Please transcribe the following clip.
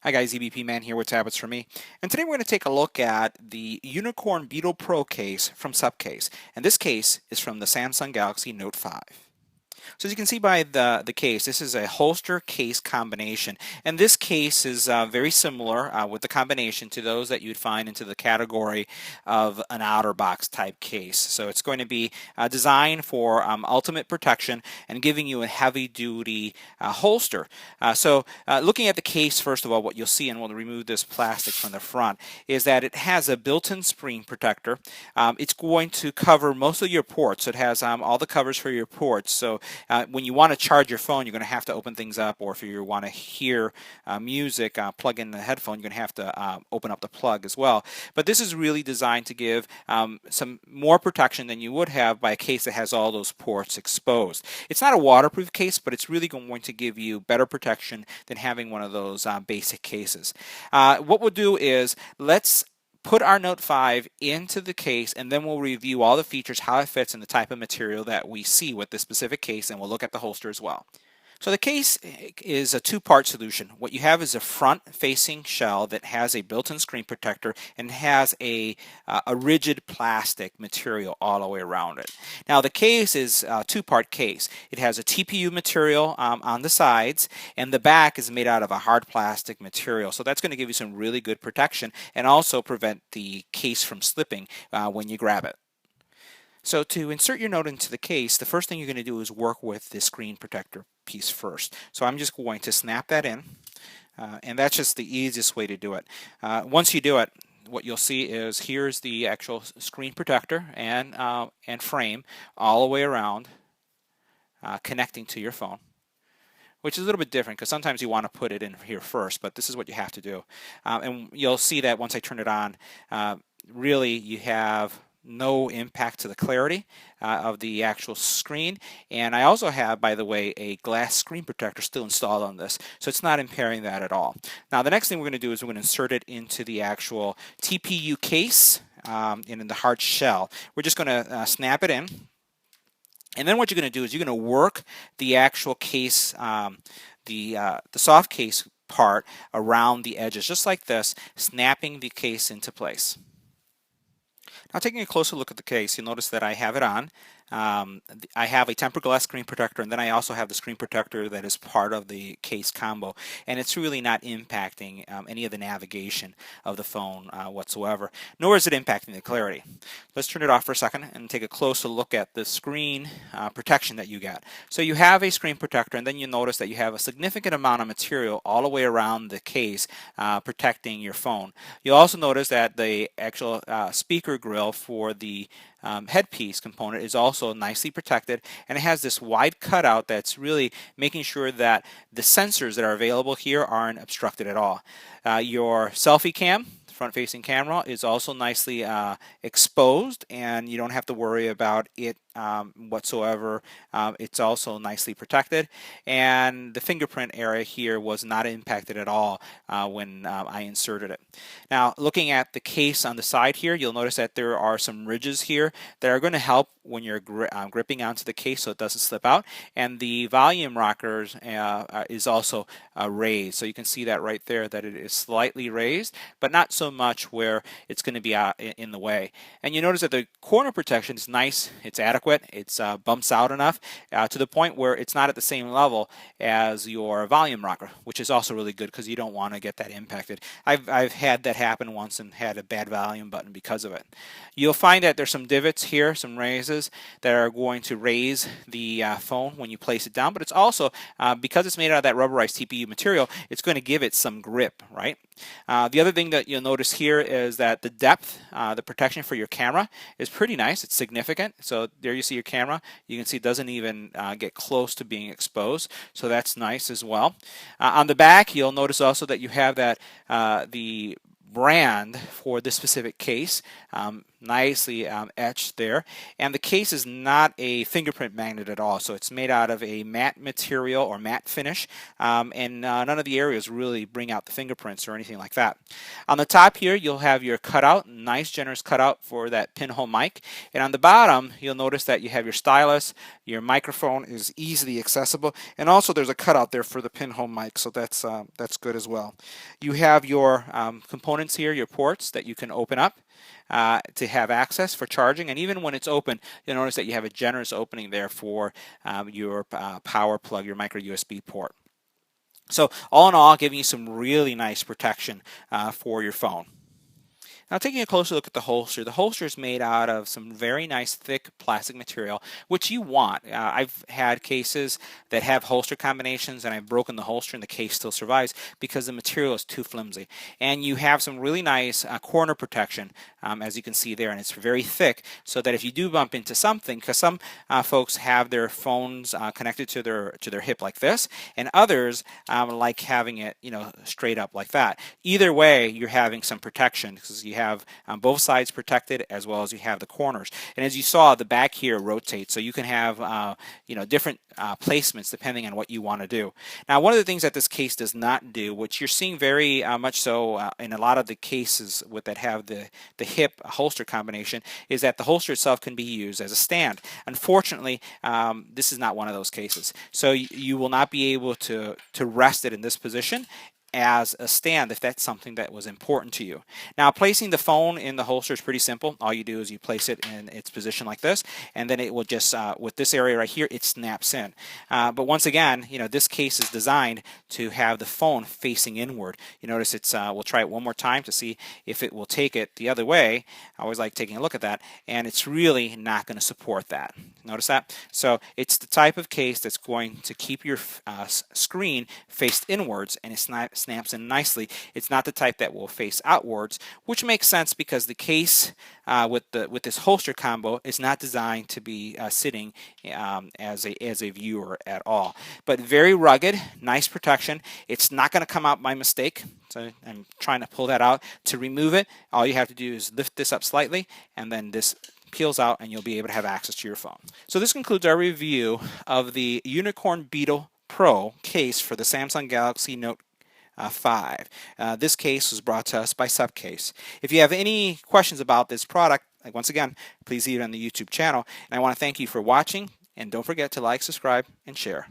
Hi guys, EBPMAN here with Tablets for Me, and today we're going to take a look at the Unicorn Beetle Pro case from Subcase, and this case is from the Samsung Galaxy Note 5. So as you can see by the case, this is a holster case combination, and this case is very similar with the combination to those that you'd find into the category of an outer box type case. So it's going to be designed for ultimate protection and giving you a heavy duty holster. Looking at the case, first of all, what you'll see, and we'll remove this plastic from the front, is that it has a built-in screen protector. It's going to cover most of your ports. So it has all the covers for your ports. So when you want to charge your phone, you're going to have to open things up, or if you want to hear music, plug in the headphone, you're going to have to open up the plug as well. But this is really designed to give some more protection than you would have by a case that has all those ports exposed. It's not a waterproof case, but it's really going to give you better protection than having one of those basic cases. What we'll do is let's put our Note 5 into the case, and then we'll review all the features, how it fits, and the type of material that we see with this specific case, and we'll look at the holster as well. So the case is a two-part solution. What you have is a front-facing shell that has a built-in screen protector and has a rigid plastic material all the way around it. Now the case is a two-part case. It has a TPU material on the sides, and the back is made out of a hard plastic material. So that's going to give you some really good protection and also prevent the case from slipping when you grab it. So to insert your note into the case, the first thing you're going to do is work with the screen protector piece first. So I'm just going to snap that in, and that's just the easiest way to do it. Once you do it, what you'll see is here's the actual screen protector and frame all the way around, connecting to your phone, which is a little bit different because sometimes you want to put it in here first, but this is what you have to do. And you'll see that once I turn it on, really you have no impact to the clarity of the actual screen. And I also have, by the way, a glass screen protector still installed on this, so it's not impairing that at all. Now the next thing we're going to do is we're going to insert it into the actual TPU case and in the hard shell. We're just going to snap it in. And then what you're going to do is you're going to work the actual case, the soft case part around the edges, just like this, snapping the case into place. Now taking a closer look at the case, you'll notice that I have it on. I have a tempered glass screen protector, and then I also have the screen protector that is part of the case combo, and it's really not impacting any of the navigation of the phone whatsoever, nor is it impacting the clarity. Let's turn it off for a second and take a closer look at the screen protection that you get. So you have a screen protector, and then you notice that you have a significant amount of material all the way around the case protecting your phone. You'll also notice that the actual speaker grill for the headpiece component is also nicely protected, and it has this wide cutout that's really making sure that the sensors that are available here aren't obstructed at all. Your selfie cam, front-facing camera, is also nicely exposed, and you don't have to worry about it whatsoever. It's also nicely protected, and the fingerprint area here was not impacted at all when I inserted it. Now looking at the case on the side here, you'll notice that there are some ridges here that are going to help when you're gripping onto the case so it doesn't slip out, and the volume rockers is also raised, so you can see that right there, that it is slightly raised, but not so much where it's going to be in the way. And you notice that the corner protection is nice, it's adequate, it's bumps out enough to the point where it's not at the same level as your volume rocker, which is also really good because you don't want to get that impacted. I've had that happen once and had a bad volume button because of it. You'll find that there's some divots here, some raises that are going to raise the phone when you place it down, but it's also, because it's made out of that rubberized TPU material, it's going to give it some grip, right? The other thing that you'll notice here is that the depth, the protection for your camera is pretty nice. It's significant. So there you see your camera. You can see it doesn't even get close to being exposed. So that's nice as well. On the back, you'll notice also that you have that the brand for this specific case nicely etched there. And the case is not a fingerprint magnet at all, so it's made out of a matte material or matte finish, and none of the areas really bring out the fingerprints or anything like that. On the top here, you'll have your cutout, nice generous cutout for that pinhole mic, and on the bottom, you'll notice that you have your stylus, your microphone is easily accessible, and also there's a cutout there for the pinhole mic, so that's good as well. You have your components here, your ports that you can open up to have access for charging, and even when it's open, you'll notice that you have a generous opening there for your power plug, your micro USB port. So all in all, giving you some really nice protection for your phone. Now, taking a closer look at the holster is made out of some very nice thick plastic material, which you want. I've had cases that have holster combinations and I've broken the holster and the case still survives because the material is too flimsy. And you have some really nice corner protection, as you can see there, and it's very thick so that if you do bump into something, because some folks have their phones connected to their hip like this, and others like having it, straight up like that. Either way, you're having some protection because you have both sides protected as well as you have the corners. And as you saw, the back here rotates, so you can have different placements depending on what you want to do. Now, one of the things that this case does not do, which you're seeing very much so in a lot of the cases that have the hip holster combination, is that the holster itself can be used as a stand. Unfortunately, this is not one of those cases. So you will not be able to rest it in this position as a stand if that's something that was important to you. Now, placing the phone in the holster is pretty simple. All you do is you place it in its position like this, and then it will just, with this area right here, it snaps in. But once again, this case is designed to have the phone facing inward. You notice it's, we'll try it one more time to see if it will take it the other way. I always like taking a look at that, and it's really not going to support that. Notice that? So it's the type of case that's going to keep your screen faced inwards, and it's not snaps in nicely. It's not the type that will face outwards, which makes sense because the case with this holster combo is not designed to be sitting as a viewer at all. But very rugged, nice protection. It's not going to come out by mistake. So I'm trying to pull that out. To remove it, all you have to do is lift this up slightly, and then this peels out, and you'll be able to have access to your phone. So this concludes our review of the Unicorn Beetle Pro case for the Samsung Galaxy Note 5. This case was brought to us by Subcase. If you have any questions about this product, once again, please leave it on the YouTube channel. And I want to thank you for watching, and don't forget to like, subscribe, and share.